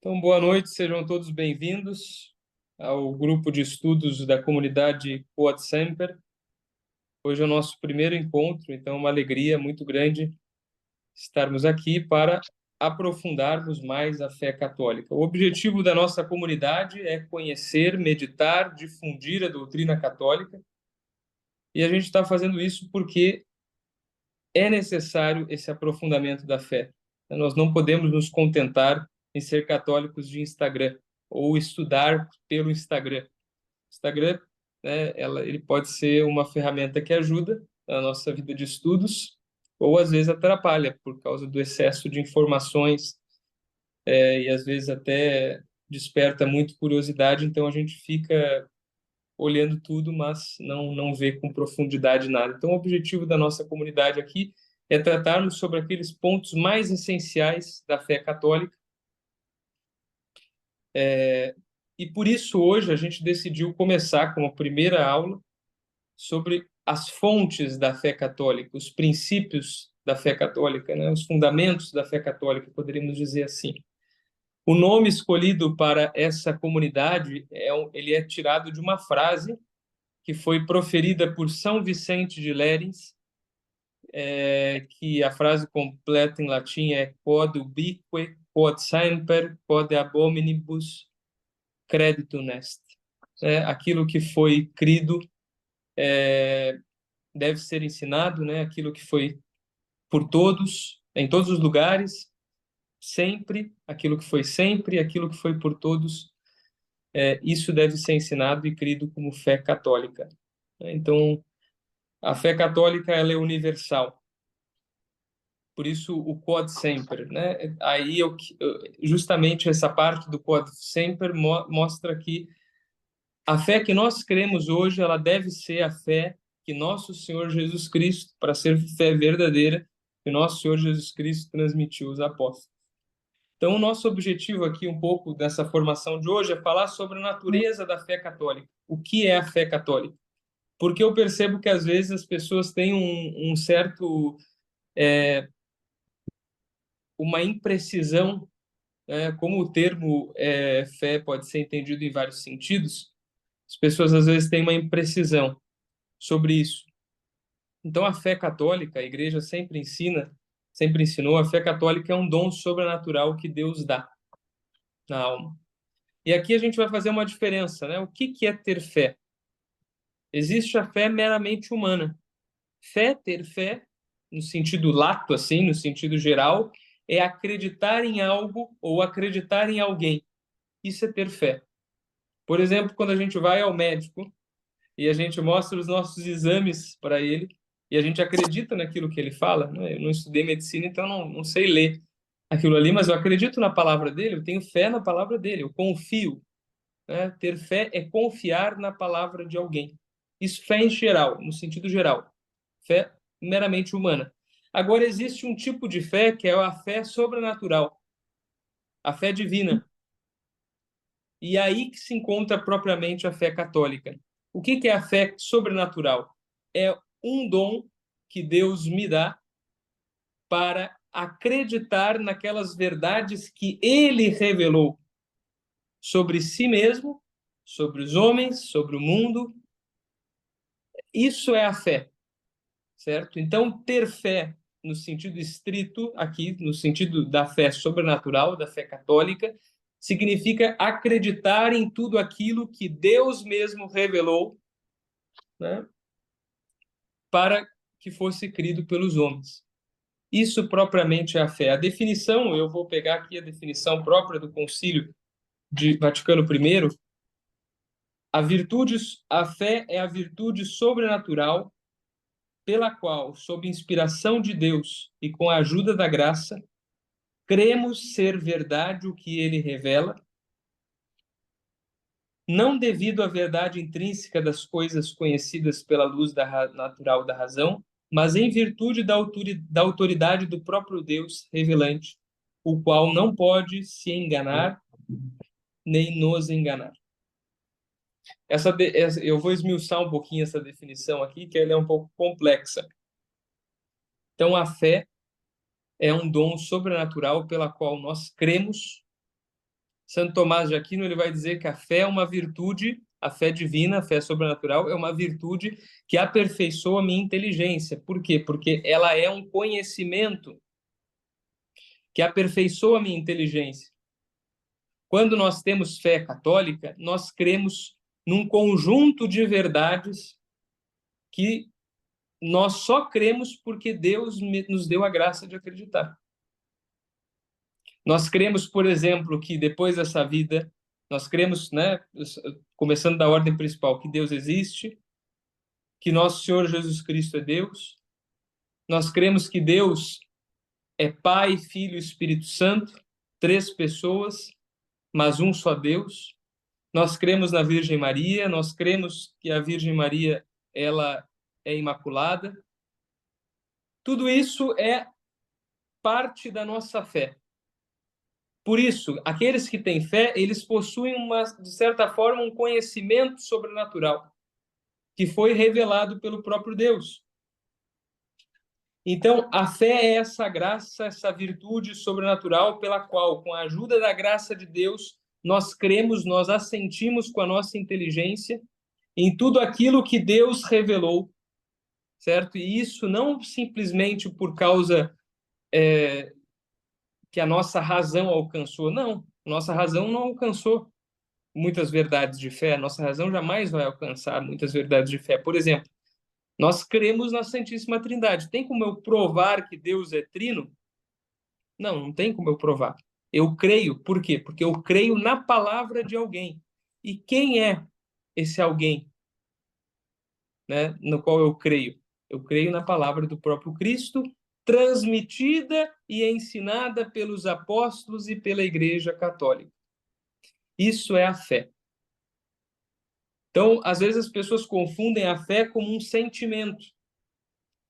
Então, boa noite, sejam todos bem-vindos ao grupo de estudos da comunidade Quod Semper. Hoje é o nosso primeiro encontro, então é uma alegria muito grande estarmos aqui para aprofundarmos mais a fé católica. O objetivo da nossa comunidade é conhecer, meditar, difundir a doutrina católica, e a gente está fazendo isso porque é necessário esse aprofundamento da fé. Nós não podemos nos contentar em ser católicos de Instagram ou estudar pelo Instagram. Instagram, né, ele pode ser uma ferramenta que ajuda na nossa vida de estudos ou às vezes atrapalha por causa do excesso de informações, e às vezes até desperta muito curiosidade, então a gente fica olhando tudo, mas não vê com profundidade nada. Então, o objetivo da nossa comunidade aqui é tratarmos sobre aqueles pontos mais essenciais da fé católica. E por isso, hoje, a gente decidiu começar com a primeira aula sobre as fontes da fé católica, os princípios da fé católica, né? Os fundamentos da fé católica, poderíamos dizer assim. O nome escolhido para essa comunidade ele é tirado de uma frase que foi proferida por São Vicente de Lérins, que a frase completa em latim é quod ubique, quod semper, quod ab hominibus creditum est. Aquilo que foi crido deve ser ensinado, né? Aquilo que foi por todos, em todos os lugares, sempre, aquilo que foi por todos, isso deve ser ensinado e crido como fé católica. Então, a fé católica ela é universal. Por isso o quod semper, né? Aí justamente essa parte do quod semper mostra que a fé que nós cremos hoje, ela deve ser a fé que nosso Senhor Jesus Cristo, para ser fé verdadeira, que nosso Senhor Jesus Cristo transmitiu aos apóstolos. Então, o nosso objetivo aqui, um pouco dessa formação de hoje, é falar sobre a natureza da fé católica. O que é a fé católica? Porque eu percebo que, às vezes, as pessoas têm um certo... uma imprecisão, né? Como o termo fé pode ser entendido em vários sentidos, as pessoas, às vezes, têm uma imprecisão sobre isso. Então, a fé católica, a igreja sempre ensinou, a fé católica é um dom sobrenatural que Deus dá na alma. E aqui a gente vai fazer uma diferença, né? O que é ter fé? Existe a fé meramente humana. Ter fé, no sentido lato, assim, no sentido geral, é acreditar em algo ou acreditar em alguém. Isso é ter fé. Por exemplo, quando a gente vai ao médico e a gente mostra os nossos exames para ele e a gente acredita naquilo que ele fala, né? Eu não estudei medicina, então não sei ler aquilo ali, mas eu acredito na palavra dele, eu tenho fé na palavra dele, eu confio, né? Ter fé é confiar na palavra de alguém. Isso fé em geral, no sentido geral. Fé meramente humana. Agora, existe um tipo de fé que é a fé sobrenatural, a fé divina. E aí que se encontra propriamente a fé católica. O que é a fé sobrenatural? É um dom que Deus me dá para acreditar naquelas verdades que Ele revelou sobre si mesmo, sobre os homens, sobre o mundo. Isso é a fé, certo? Então, ter fé no sentido estrito, aqui, no sentido da fé sobrenatural, da fé católica, significa acreditar em tudo aquilo que Deus mesmo revelou, né, para que fosse crido pelos homens. Isso propriamente é a fé. A definição, eu vou pegar aqui a definição própria do Concílio de Vaticano I. A fé é a virtude sobrenatural pela qual, sob inspiração de Deus e com a ajuda da graça, cremos ser verdade o que ele revela, não devido à verdade intrínseca das coisas conhecidas pela luz natural da razão, mas em virtude da autoridade do próprio Deus revelante, o qual não pode se enganar nem nos enganar. Eu vou esmiuçar um pouquinho essa definição aqui, que ela é um pouco complexa. Então, a fé é um dom sobrenatural pela qual nós cremos Santo Tomás de Aquino ele vai dizer que a fé é uma virtude, a fé divina, a fé sobrenatural, é uma virtude que aperfeiçoa a minha inteligência. Por quê? Porque ela é um conhecimento que aperfeiçoa a minha inteligência. Quando nós temos fé católica, nós cremos num conjunto de verdades que nós só cremos porque Deus nos deu a graça de acreditar. Nós cremos, por exemplo, que depois dessa vida, nós cremos, né, começando da ordem principal, que Deus existe, que nosso Senhor Jesus Cristo é Deus. Nós cremos que Deus é Pai, Filho e Espírito Santo, três pessoas, mas um só Deus. Nós cremos na Virgem Maria, nós cremos que a Virgem Maria ela é imaculada. Tudo isso é parte da nossa fé. Por isso, aqueles que têm fé, eles possuem, de certa forma, um conhecimento sobrenatural que foi revelado pelo próprio Deus. Então, a fé é essa graça, essa virtude sobrenatural pela qual, com a ajuda da graça de Deus, nós cremos, nós assentimos com a nossa inteligência em tudo aquilo que Deus revelou, certo? E isso não simplesmente por causa que a nossa razão alcançou, não. Nossa razão não alcançou muitas verdades de fé, nossa razão jamais vai alcançar muitas verdades de fé. Por exemplo, nós cremos na Santíssima Trindade. Tem como eu provar que Deus é trino? Não, não tem como eu provar. Eu creio. Por quê? Porque eu creio na palavra de alguém. E quem é esse alguém, né, no qual eu creio? Eu creio na palavra do próprio Cristo, transmitida e ensinada pelos apóstolos e pela Igreja Católica. Isso é a fé. Então, às vezes as pessoas confundem a fé como um sentimento.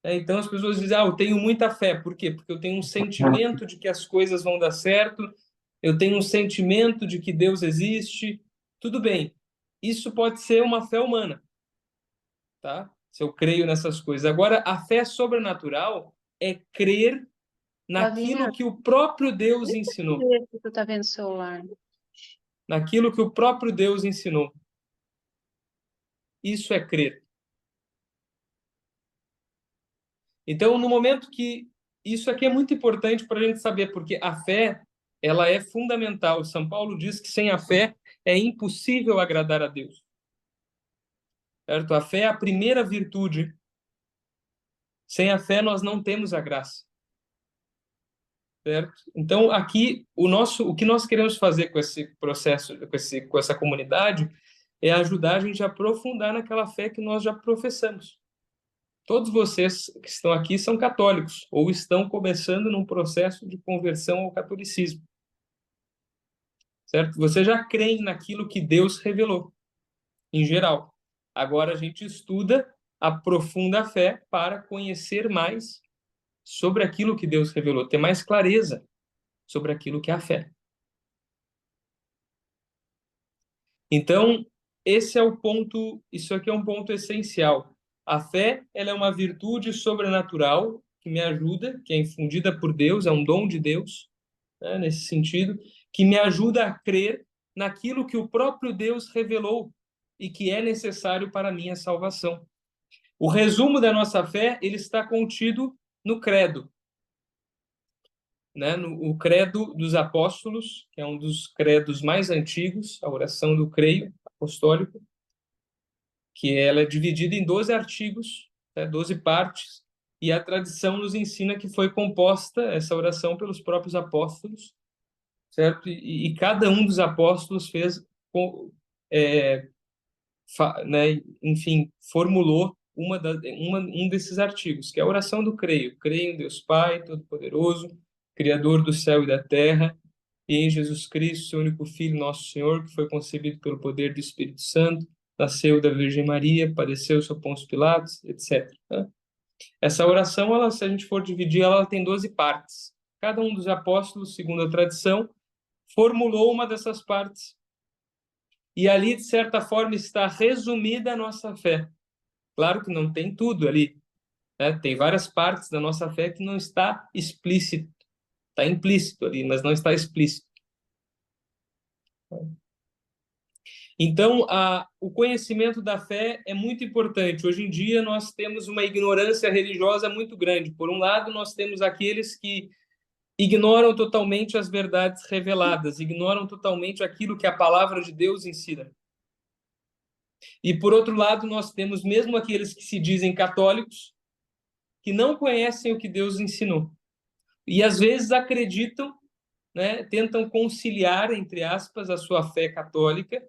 Então, as pessoas dizem, eu tenho muita fé. Por quê? Porque eu tenho um sentimento de que as coisas vão dar certo, eu tenho um sentimento de que Deus existe. Tudo bem. Isso pode ser uma fé humana, tá? Se eu creio nessas coisas. Agora, a fé sobrenatural é crer naquilo Flavinha, que o próprio Deus deixa eu ensinou. ver se tu tá vendo o celular. Naquilo que o próprio Deus ensinou. Isso é crer. Então, no momento que isso aqui é muito importante para a gente saber, porque a fé ela é fundamental. São Paulo diz que sem a fé é impossível agradar a Deus. Certo? A fé é a primeira virtude. Sem a fé nós não temos a graça. Certo? Então, aqui o que nós queremos fazer com esse processo, com essa comunidade, é ajudar a gente a aprofundar naquela fé que nós já professamos. Todos vocês que estão aqui são católicos ou estão começando num processo de conversão ao catolicismo, certo? Vocês já creem naquilo que Deus revelou, em geral. Agora a gente estuda, aprofunda a fé para conhecer mais sobre aquilo que Deus revelou, ter mais clareza sobre aquilo que é a fé. Então, esse é o ponto, isso aqui é um ponto essencial. A fé, ela é uma virtude sobrenatural que me ajuda, que é infundida por Deus, é um dom de Deus, né, nesse sentido, que me ajuda a crer naquilo que o próprio Deus revelou e que é necessário para a minha salvação. O resumo da nossa fé, ele está contido no credo, né? O credo dos apóstolos, que é um dos credos mais antigos, a oração do creio apostólico, que ela é dividida em 12 artigos, né, 12 partes, e a tradição nos ensina que foi composta essa oração pelos próprios apóstolos, certo? E cada um dos apóstolos fez, é, né, enfim, formulou um desses artigos, que é a oração do creio. Creio em Deus Pai, Todo-Poderoso, Criador do céu e da terra, e em Jesus Cristo, seu único Filho, nosso Senhor, que foi concebido pelo poder do Espírito Santo, nasceu da Virgem Maria, padeceu sob Pôncio Pilatos, etc. Essa oração, ela, se a gente for dividir, ela tem 12 partes. Cada um dos apóstolos, segundo a tradição, formulou uma dessas partes. E ali, de certa forma, está resumida a nossa fé. Claro que não tem tudo ali, né? Tem várias partes da nossa fé que não está explícito, está implícito ali, mas não está explícito. Então, o conhecimento da fé é muito importante. Hoje em dia, nós temos uma ignorância religiosa muito grande. Por um lado, nós temos aqueles que ignoram totalmente as verdades reveladas, ignoram totalmente aquilo que a palavra de Deus ensina. E, por outro lado, nós temos mesmo aqueles que se dizem católicos, que não conhecem o que Deus ensinou. E, às vezes, acreditam, né, tentam conciliar, entre aspas, a sua fé católica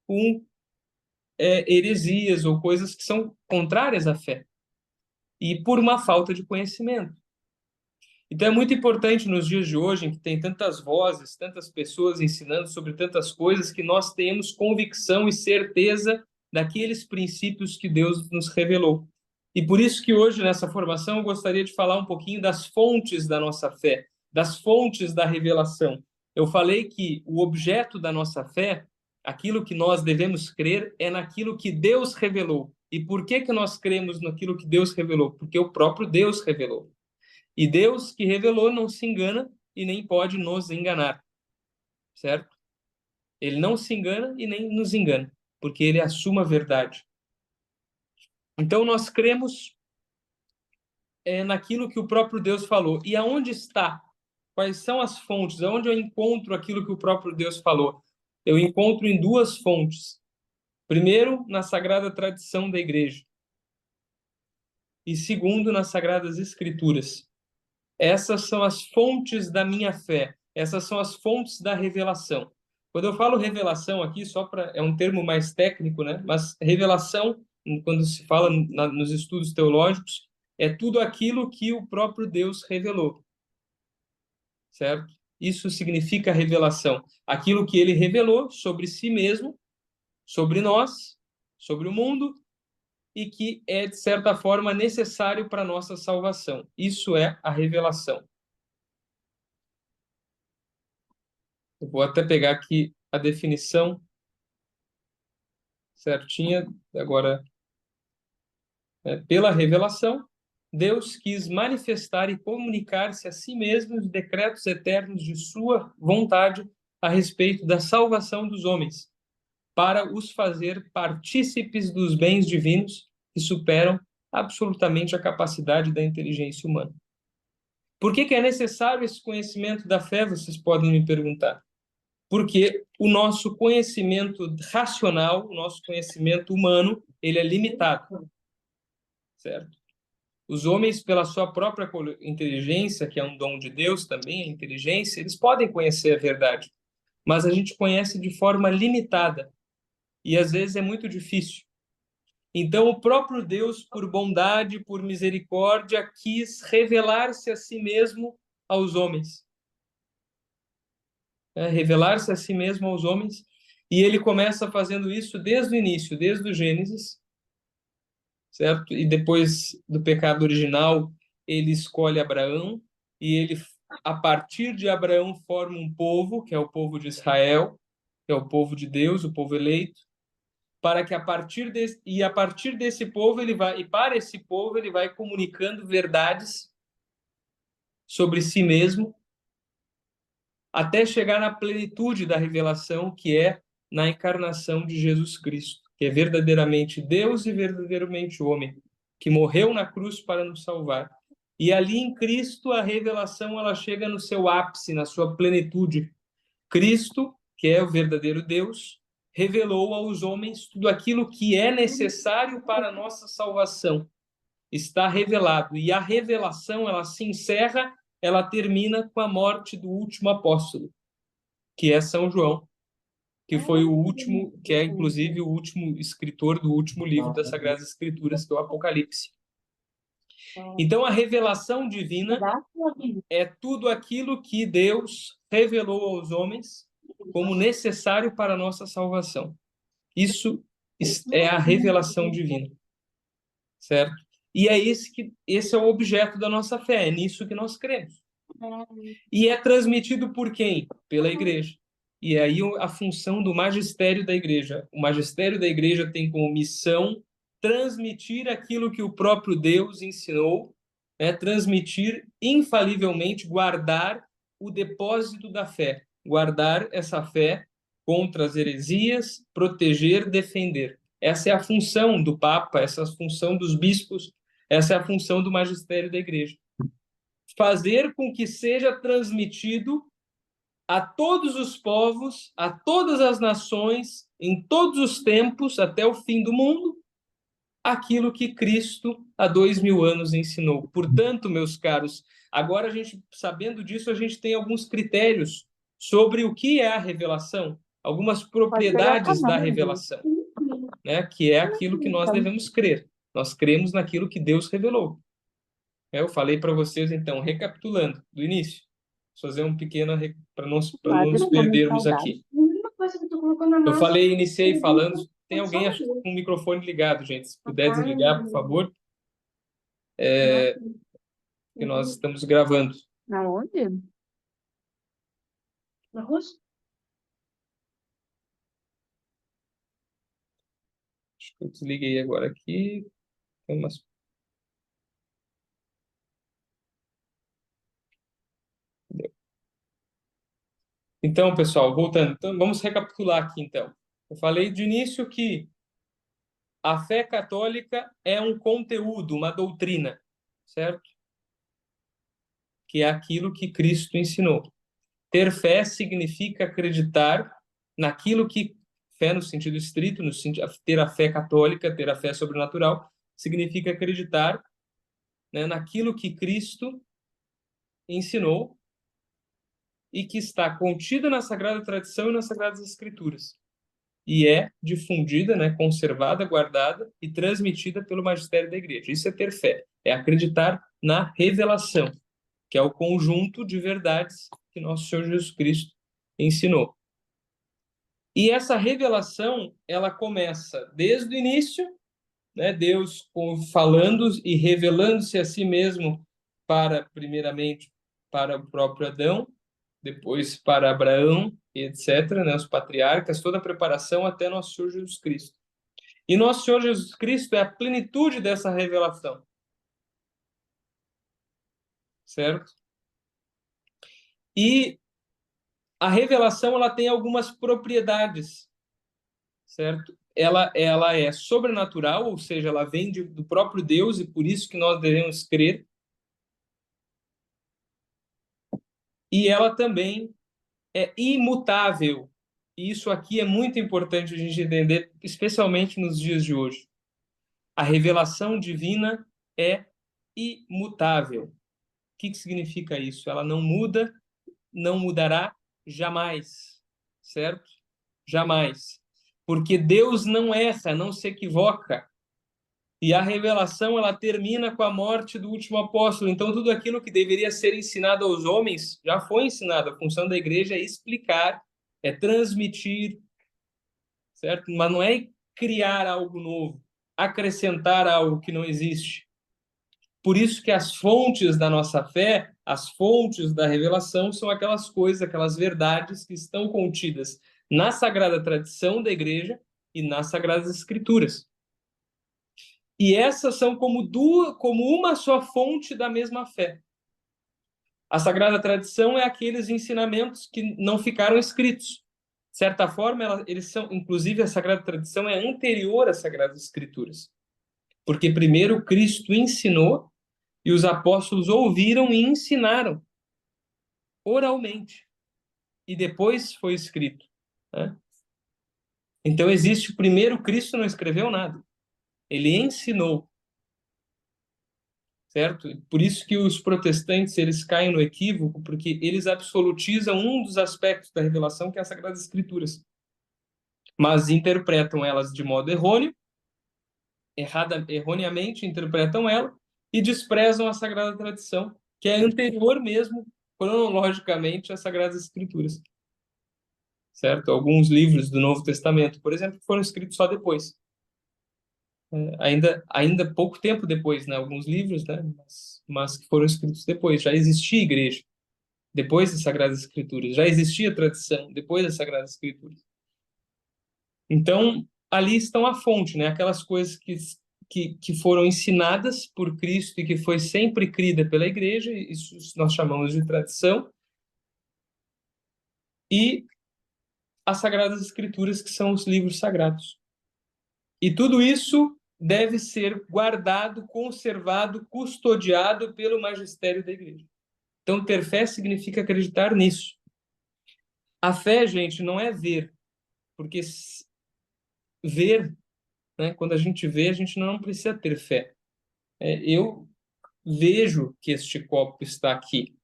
com heresias ou coisas que são contrárias à fé. E por uma falta de conhecimento. Então é muito importante nos dias de hoje, em que tem tantas vozes, tantas pessoas ensinando sobre tantas coisas, que nós tenhamos convicção e certeza daqueles princípios que Deus nos revelou. E por isso que hoje, nessa formação, eu gostaria de falar um pouquinho das fontes da nossa fé, das fontes da revelação. Eu falei que o objeto da nossa fé, aquilo que nós devemos crer, é naquilo que Deus revelou. E por que nós cremos naquilo que Deus revelou? Porque o próprio Deus revelou. E Deus que revelou não se engana e nem pode nos enganar, certo? Ele não se engana e nem nos engana, porque ele assume a verdade. Então nós cremos naquilo que o próprio Deus falou. E aonde está? Quais são as fontes? Aonde eu encontro aquilo que o próprio Deus falou? Eu encontro em duas fontes. Primeiro, na sagrada tradição da igreja. E segundo, nas sagradas escrituras. Essas são as fontes da minha fé. Essas são as fontes da revelação. Quando eu falo revelação aqui, é um termo mais técnico, né? Mas revelação, quando se fala nos estudos teológicos, é tudo aquilo que o próprio Deus revelou, certo? Isso significa revelação. Aquilo que ele revelou sobre si mesmo, sobre nós, sobre o mundo, e que é, de certa forma, necessário para a nossa salvação. Isso é a revelação. Eu vou até pegar aqui a definição certinha. Agora, pela revelação, Deus quis manifestar e comunicar-se a si mesmo os decretos eternos de sua vontade a respeito da salvação dos homens, para os fazer partícipes dos bens divinos que superam absolutamente a capacidade da inteligência humana. Por que é necessário esse conhecimento da fé, vocês podem me perguntar? Porque o nosso conhecimento racional, o nosso conhecimento humano, ele é limitado, certo? Os homens, pela sua própria inteligência, que é um dom de Deus também, a inteligência, eles podem conhecer a verdade, mas a gente conhece de forma limitada e às vezes é muito difícil. Então, o próprio Deus, por bondade, por misericórdia, quis revelar-se a si mesmo aos homens. Revelar-se a si mesmo aos homens, e ele começa fazendo isso desde o início, desde o Gênesis, certo? E depois do pecado original, ele escolhe Abraão, e ele, a partir de Abraão, forma um povo, que é o povo de Israel, que é o povo de Deus, o povo eleito, para que a partir desse povo ele vai, e para esse povo ele vai comunicando verdades sobre si mesmo, até chegar na plenitude da revelação, que é na encarnação de Jesus Cristo, que é verdadeiramente Deus e verdadeiramente homem, que morreu na cruz para nos salvar. E ali em Cristo a revelação ela chega no seu ápice, na sua plenitude. Cristo, que é o verdadeiro Deus, revelou aos homens tudo aquilo que é necessário para a nossa salvação. Está revelado. E a revelação, ela se encerra, ela termina com a morte do último apóstolo, que é São João, que foi o último, que é inclusive o último escritor do último livro das Sagradas Escrituras, que é o Apocalipse. Então, a revelação divina é tudo aquilo que Deus revelou aos homens como necessário para a nossa salvação. Isso é a revelação divina, certo? E é esse é o objeto da nossa fé, é nisso que nós cremos. E é transmitido por quem? Pela igreja. E é aí a função do magistério da igreja. O magistério da igreja tem como missão transmitir aquilo que o próprio Deus ensinou, transmitir infalivelmente, guardar o depósito da fé, guardar essa fé contra as heresias, proteger, defender. Essa é a função do Papa, essa é a função dos bispos, essa é a função do magistério da Igreja. Fazer com que seja transmitido a todos os povos, a todas as nações, em todos os tempos, até o fim do mundo, aquilo que Cristo há 2000 anos ensinou. Portanto, meus caros, agora a gente, sabendo disso, a gente tem alguns critérios sobre o que é a revelação, algumas propriedades da revelação, né? Que é aquilo que nós devemos crer. Nós cremos naquilo que Deus revelou. Eu falei para vocês, então, recapitulando do início, fazer um pequeno para não nos perdermos aqui. Eu falei, iniciei falando. Tem alguém acho, com o microfone ligado, gente? Se puder desligar, por favor. Que nós estamos gravando. Aonde? Na Rússia? Acho que eu desliguei agora aqui. Tem umas... Então, pessoal, voltando. Então, vamos recapitular aqui, então. Eu falei de início que a fé católica é um conteúdo, uma doutrina, certo? Que é aquilo que Cristo ensinou. Ter fé significa acreditar naquilo que... Fé no sentido estrito, no sentido, ter a fé católica, ter a fé sobrenatural, significa acreditar, né, naquilo que Cristo ensinou e que está contida na Sagrada Tradição e nas Sagradas Escrituras. E é difundida, né, conservada, guardada e transmitida pelo magistério da Igreja. Isso é ter fé, é acreditar na revelação, que é o conjunto de verdades que nosso Senhor Jesus Cristo ensinou. E essa revelação, ela começa desde o início, né, Deus falando e revelando-se a si mesmo primeiramente, para o próprio Adão, depois para Abraão, etc., né, os patriarcas, toda a preparação até nosso Senhor Jesus Cristo. E nosso Senhor Jesus Cristo é a plenitude dessa revelação. Certo? E a revelação, ela tem algumas propriedades, certo? Ela é sobrenatural, ou seja, ela vem do próprio Deus e por isso que nós devemos crer. E ela também é imutável. E isso aqui é muito importante a gente entender, especialmente nos dias de hoje. A revelação divina é imutável. O que significa isso? Ela não muda, não mudará jamais, certo? Jamais. Porque Deus não erra, não se equivoca. E a revelação, ela termina com a morte do último apóstolo. Então, tudo aquilo que deveria ser ensinado aos homens já foi ensinado. A função da igreja é explicar, é transmitir, certo? Mas não é criar algo novo, acrescentar algo que não existe. Por isso que as fontes da nossa fé, as fontes da revelação, são aquelas coisas, aquelas verdades que estão contidas na Sagrada Tradição da Igreja e nas Sagradas Escrituras. E essas são como uma só fonte da mesma fé. A Sagrada Tradição é aqueles ensinamentos que não ficaram escritos. De certa forma, eles são, inclusive a Sagrada Tradição é anterior às Sagradas Escrituras. Porque primeiro Cristo ensinou e os apóstolos ouviram e ensinaram oralmente. E depois foi escrito, né? Então existe o primeiro, Cristo não escreveu nada. Ele ensinou. Certo? Por isso que os protestantes, eles caem no equívoco, porque eles absolutizam um dos aspectos da revelação, que é as Sagradas Escrituras. Mas interpretam elas de modo errôneo, erroneamente interpretam ela, e desprezam a Sagrada Tradição, que é anterior mesmo, cronologicamente, às Sagradas Escrituras. Certo? Alguns livros do Novo Testamento, por exemplo, foram escritos só depois. Ainda pouco tempo depois, né? Alguns livros, né? Mas que foram escritos depois. Já existia igreja depois das Sagradas Escrituras. Já existia tradição depois das Sagradas Escrituras. Então, ali estão a fonte, né? Aquelas coisas que foram ensinadas por Cristo e que foi sempre crida pela igreja, isso nós chamamos de tradição. E as Sagradas Escrituras, que são os livros sagrados. E tudo isso deve ser guardado, conservado, custodiado pelo magistério da igreja. Então, ter fé significa acreditar nisso. A fé, gente, não é ver, porque ver, né, quando a gente vê, a gente não precisa ter fé. Eu vejo que este copo está aqui.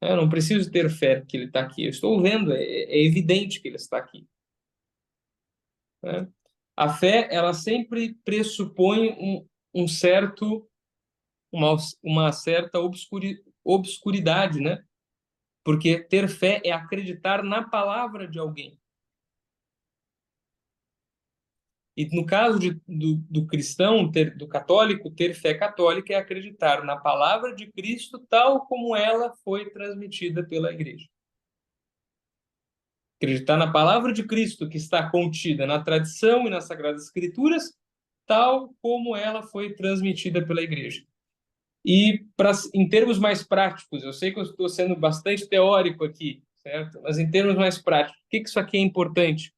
Eu não preciso ter fé que ele está aqui. Eu estou vendo, é evidente que ele está aqui. Né? A fé, ela sempre pressupõe uma certa obscuridade, né? Porque ter fé é acreditar na palavra de alguém. E no caso do cristão, do católico, ter fé católica é acreditar na palavra de Cristo tal como ela foi transmitida pela igreja. Acreditar na palavra de Cristo que está contida na tradição e nas Sagradas Escrituras, tal como ela foi transmitida pela igreja. E em termos mais práticos, eu sei que eu estou sendo bastante teórico aqui, certo? Mas em termos mais práticos, por que isso aqui é importante?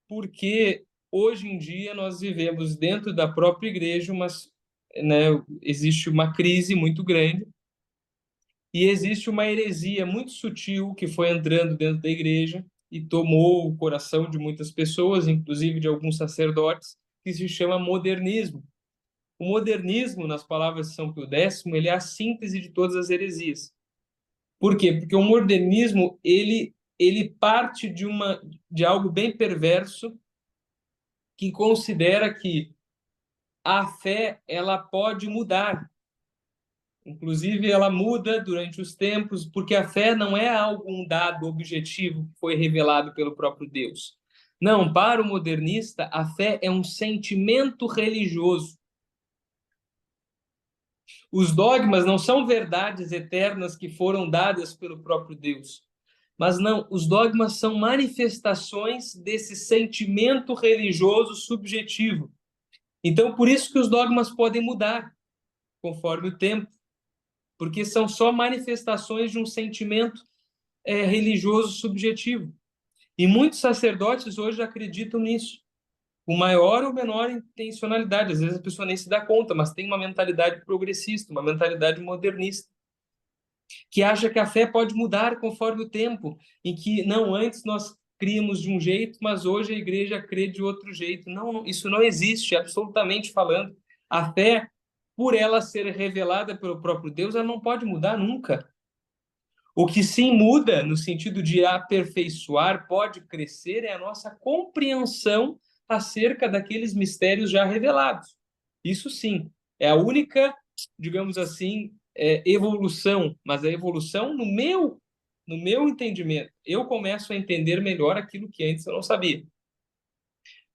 Porque hoje em dia nós vivemos dentro da própria igreja, né, existe uma crise muito grande e existe uma heresia muito sutil que foi entrando dentro da igreja e tomou o coração de muitas pessoas, inclusive de alguns sacerdotes, que se chama modernismo. O modernismo, nas palavras de São Pio X, ele é a síntese de todas as heresias. Por quê? Porque o modernismo ele parte de algo bem perverso, que considera que a fé ela pode mudar. Inclusive, ela muda durante os tempos, porque a fé não é algum dado objetivo que foi revelado pelo próprio Deus. Não, para o modernista, a fé é um sentimento religioso. Os dogmas não são verdades eternas que foram dadas pelo próprio Deus. Mas não, os dogmas são manifestações desse sentimento religioso subjetivo. Então, por isso que os dogmas podem mudar conforme o tempo, porque são só manifestações de um sentimento religioso subjetivo. E muitos sacerdotes hoje acreditam nisso, com maior ou menor intencionalidade. Às vezes a pessoa nem se dá conta, mas tem uma mentalidade progressista, uma mentalidade modernista, que acha que a fé pode mudar conforme o tempo, em que não, antes nós críamos de um jeito, mas hoje a igreja crê de outro jeito. Não, isso não existe, absolutamente falando. A fé, por ela ser revelada pelo próprio Deus, ela não pode mudar nunca. O que sim muda, no sentido de aperfeiçoar, pode crescer, é a nossa compreensão acerca daqueles mistérios já revelados. Isso sim, é a única, digamos assim, evolução, mas a evolução no meu entendimento. Eu começo a entender melhor aquilo que antes eu não sabia.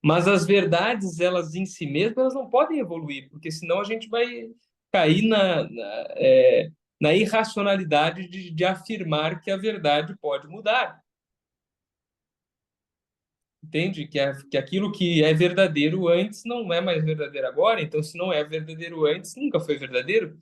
Mas as verdades, elas em si mesmas, elas não podem evoluir, porque senão a gente vai cair na irracionalidade de afirmar que a verdade pode mudar. Entende? Que aquilo que é verdadeiro antes não é mais verdadeiro agora, então se não é verdadeiro antes, nunca foi verdadeiro.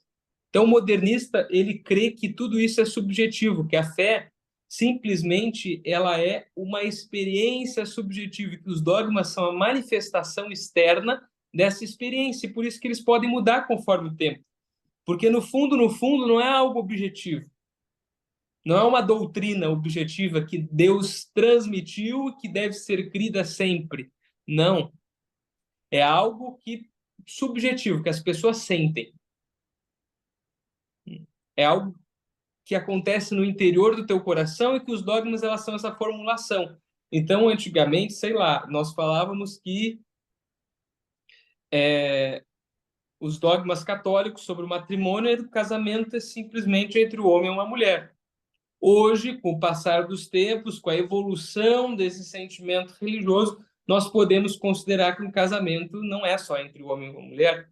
Então o modernista, ele crê que tudo isso é subjetivo, que a fé simplesmente ela é uma experiência subjetiva, que os dogmas são a manifestação externa dessa experiência, e por isso que eles podem mudar conforme o tempo. Porque no fundo, não é algo objetivo. Não é uma doutrina objetiva que Deus transmitiu e que deve ser crida sempre. Não. É algo subjetivo, que as pessoas sentem. É algo que acontece no interior do teu coração e que os dogmas elas são essa formulação. Então, antigamente, sei lá, nós falávamos que os dogmas católicos sobre o matrimônio era o casamento é simplesmente entre o homem e uma mulher. Hoje, com o passar dos tempos, com a evolução desse sentimento religioso, nós podemos considerar que um casamento não é só entre o homem e uma mulher.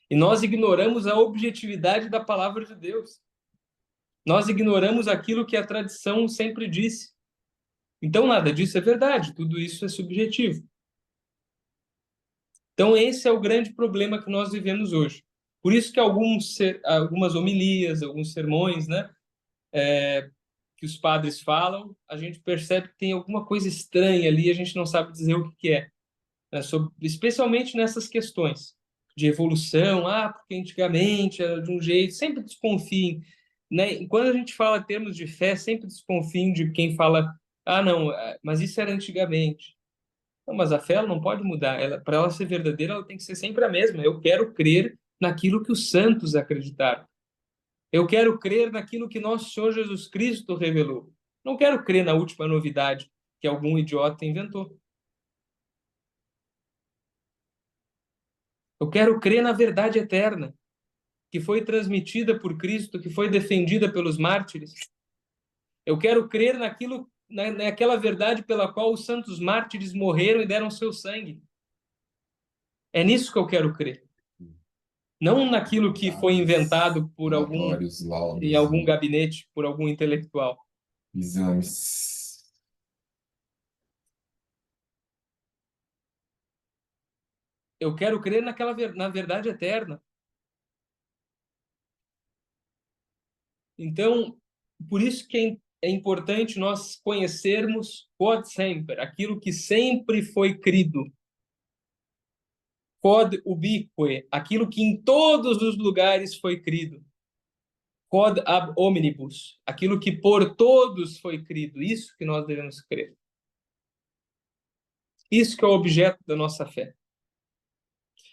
E nós ignoramos a objetividade da palavra de Deus. Nós ignoramos aquilo que a tradição sempre disse. Então, nada disso é verdade, tudo isso é subjetivo. Então, esse é o grande problema que nós vivemos hoje. Por isso que algumas homilias, alguns sermões, né, que os padres falam, a gente percebe que tem alguma coisa estranha ali, a gente não sabe dizer o que é, né? Especialmente nessas questões de evolução, porque antigamente era de um jeito, sempre desconfiem, né? E quando a gente fala em termos de fé, sempre desconfiem de quem fala, não, mas isso era antigamente. Não, mas a fé ela não pode mudar. Para ela ser verdadeira, ela tem que ser sempre a mesma. Eu quero crer naquilo que os santos acreditaram. Eu quero crer naquilo que nosso Senhor Jesus Cristo revelou. Não quero crer na última novidade que algum idiota inventou. Eu quero crer na verdade eterna, que foi transmitida por Cristo, que foi defendida pelos mártires. Eu quero crer naquela verdade pela qual os santos mártires morreram e deram seu sangue. É nisso que eu quero crer. Não naquilo que foi inventado por Relatórios, em laudos algum e gabinete, por algum intelectual. exames. Eu quero crer na verdade eterna. Então, por isso que é importante nós conhecermos quod semper, aquilo que sempre foi crido. Quod ubique, aquilo que em todos os lugares foi crido. Quod ab omnibus, aquilo que por todos foi crido. Isso que nós devemos crer. Isso que é o objeto da nossa fé.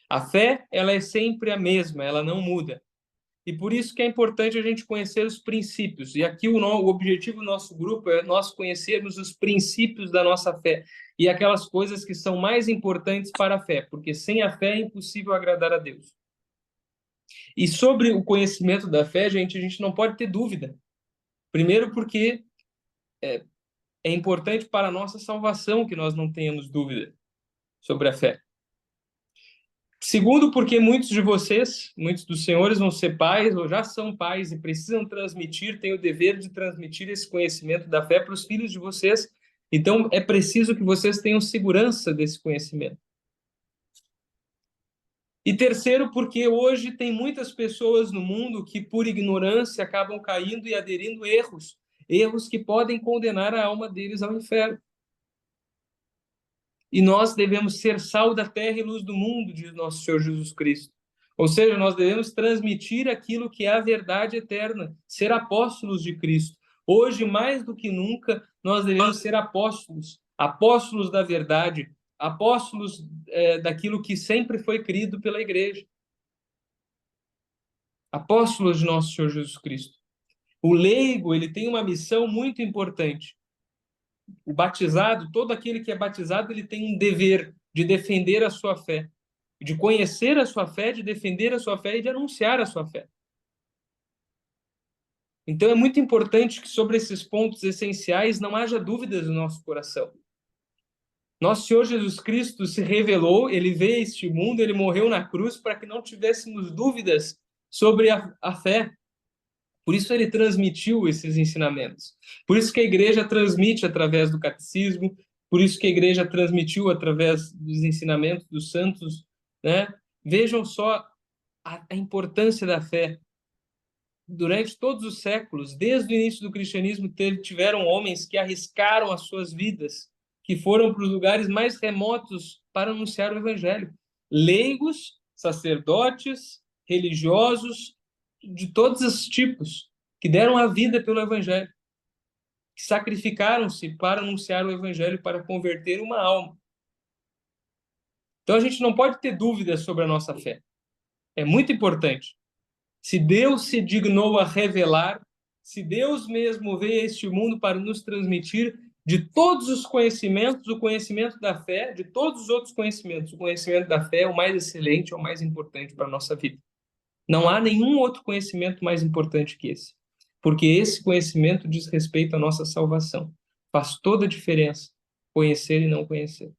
A fé, ela é sempre a mesma, ela não muda. E por isso que é importante a gente conhecer os princípios. E aqui o objetivo do nosso grupo é nós conhecermos os princípios da nossa fé e aquelas coisas que são mais importantes para a fé, porque sem a fé é impossível agradar a Deus. E sobre o conhecimento da fé, gente, a gente não pode ter dúvida. Primeiro porque é importante para a nossa salvação que nós não tenhamos dúvida sobre a fé. Segundo, porque muitos de vocês, muitos dos senhores vão ser pais ou já são pais e precisam transmitir, têm o dever de transmitir esse conhecimento da fé para os filhos de vocês. Então, é preciso que vocês tenham segurança desse conhecimento. E terceiro, porque hoje tem muitas pessoas no mundo que, por ignorância, acabam caindo e aderindo erros que podem condenar a alma deles ao inferno. E nós devemos ser sal da terra e luz do mundo, diz nosso Senhor Jesus Cristo. Ou seja, nós devemos transmitir aquilo que é a verdade eterna, ser apóstolos de Cristo. Hoje, mais do que nunca, nós devemos ser apóstolos, apóstolos da verdade, apóstolos daquilo que sempre foi crido pela igreja. Apóstolos de nosso Senhor Jesus Cristo. O leigo, ele tem uma missão muito importante. O batizado, todo aquele que é batizado, ele tem um dever de defender a sua fé, de conhecer a sua fé, de defender a sua fé e de anunciar a sua fé. Então é muito importante que sobre esses pontos essenciais não haja dúvidas no nosso coração. Nosso Senhor Jesus Cristo se revelou, ele veio a este mundo, ele morreu na cruz para que não tivéssemos dúvidas sobre a fé. Por isso ele transmitiu esses ensinamentos. Por isso que a igreja transmite através do catecismo, por isso que a igreja transmitiu através dos ensinamentos dos santos, né? Vejam só a importância da fé. Durante todos os séculos, desde o início do cristianismo, tiveram homens que arriscaram as suas vidas, que foram para os lugares mais remotos para anunciar o evangelho. Leigos, sacerdotes, religiosos, de todos os tipos, que deram a vida pelo evangelho, que sacrificaram-se para anunciar o evangelho, para converter uma alma. Então a gente não pode ter dúvidas sobre a nossa fé. É muito importante. Se Deus se dignou a revelar, se Deus mesmo veio a este mundo para nos transmitir de todos os conhecimentos, o conhecimento da fé, de todos os outros conhecimentos, o conhecimento da fé é o mais excelente, é o mais importante para a nossa vida. Não há nenhum outro conhecimento mais importante que esse, porque esse conhecimento diz respeito à nossa salvação. Faz toda a diferença conhecer e não conhecer.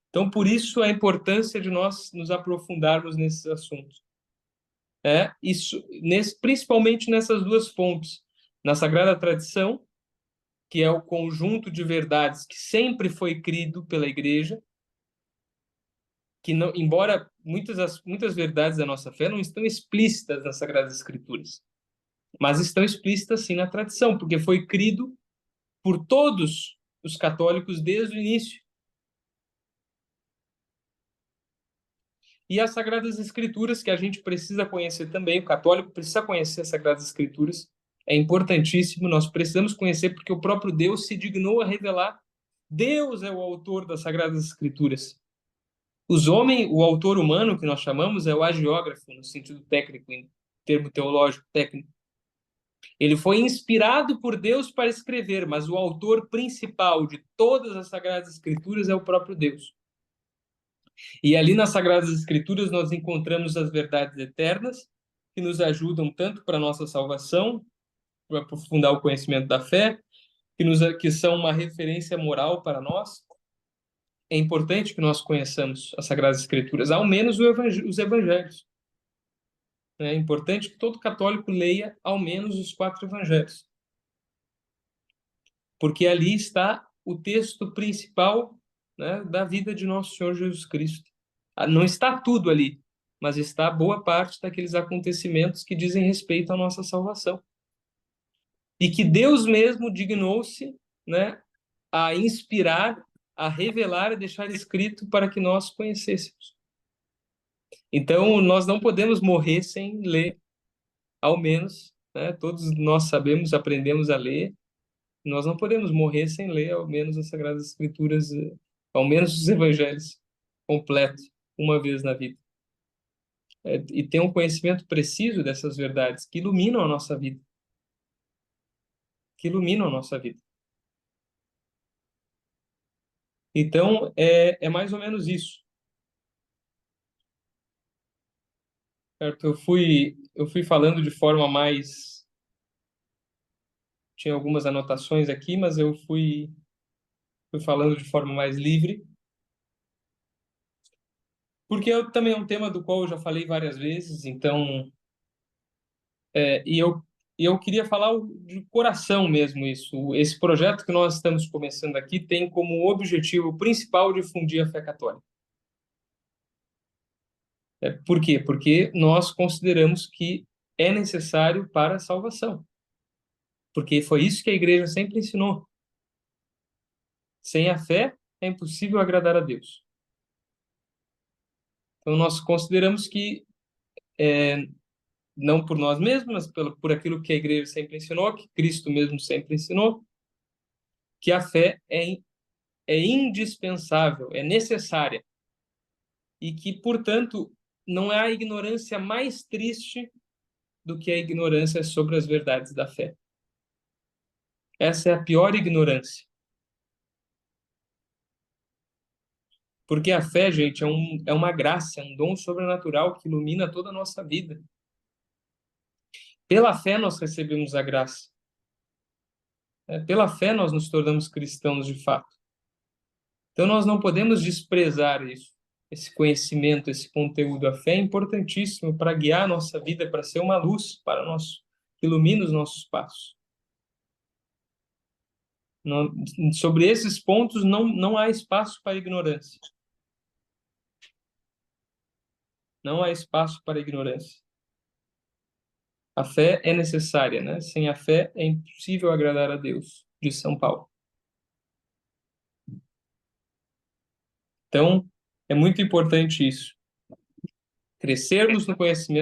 Então, por isso, a importância de nós nos aprofundarmos nesses assuntos. Principalmente nessas duas fontes. Na Sagrada Tradição, que é o conjunto de verdades que sempre foi crido pela Igreja, que não, embora muitas verdades da nossa fé não estão explícitas nas Sagradas Escrituras, mas estão explícitas sim na tradição, porque foi crido por todos os católicos desde o início. E as Sagradas Escrituras, que a gente precisa conhecer também, o católico precisa conhecer as Sagradas Escrituras, é importantíssimo, nós precisamos conhecer porque o próprio Deus se dignou a revelar. Deus é o autor das Sagradas Escrituras. O autor humano, que nós chamamos, é o agiógrafo, no sentido técnico, em termo teológico técnico. Ele foi inspirado por Deus para escrever, mas o autor principal de todas as Sagradas Escrituras é o próprio Deus. E ali nas Sagradas Escrituras nós encontramos as verdades eternas, que nos ajudam tanto para a nossa salvação, para aprofundar o conhecimento da fé, que são uma referência moral para nós. É importante que nós conheçamos as Sagradas Escrituras, ao menos os evangelhos. É importante que todo católico leia ao menos os 4 evangelhos, porque ali está o texto principal, né, da vida de nosso Senhor Jesus Cristo. Não está tudo ali, mas está boa parte daqueles acontecimentos que dizem respeito à nossa salvação. E que Deus mesmo dignou-se, né, a inspirar, a revelar e deixar escrito para que nós conhecêssemos. Então, nós não podemos morrer sem ler, ao menos, né, todos nós sabemos, aprendemos a ler, nós não podemos morrer sem ler, ao menos, as Sagradas Escrituras, ao menos os Evangelhos completos, uma vez na vida. E ter um conhecimento preciso dessas verdades que iluminam a nossa vida. Que iluminam a nossa vida. Então, é mais ou menos isso. Certo? Eu fui falando de forma mais... Tinha algumas anotações aqui, mas eu fui falando de forma mais livre. Porque também é um tema do qual eu já falei várias vezes, então... E eu queria falar de coração mesmo isso. Esse projeto que nós estamos começando aqui tem como objetivo principal difundir a fé católica. Por quê? Porque nós consideramos que é necessário para a salvação. Porque foi isso que a igreja sempre ensinou. Sem a fé é impossível agradar a Deus. Então nós consideramos que, não por nós mesmos, mas por aquilo que a igreja sempre ensinou, que Cristo mesmo sempre ensinou, que a fé é indispensável, é necessária. E que, portanto, não há ignorância mais triste do que a ignorância sobre as verdades da fé. Essa é a pior ignorância. Porque a fé, gente, é uma graça, é um dom sobrenatural que ilumina toda a nossa vida. Pela fé nós recebemos a graça. Pela fé nós nos tornamos cristãos de fato. Então nós não podemos desprezar isso, esse conhecimento, esse conteúdo. A fé é importantíssimo para guiar a nossa vida, para ser uma luz para nós, que ilumina os nossos passos. Sobre esses pontos não há espaço para ignorância. Não há espaço para ignorância. A fé é necessária, né? Sem a fé é impossível agradar a Deus, diz São Paulo. Então, é muito importante isso. Crescermos no conhecimento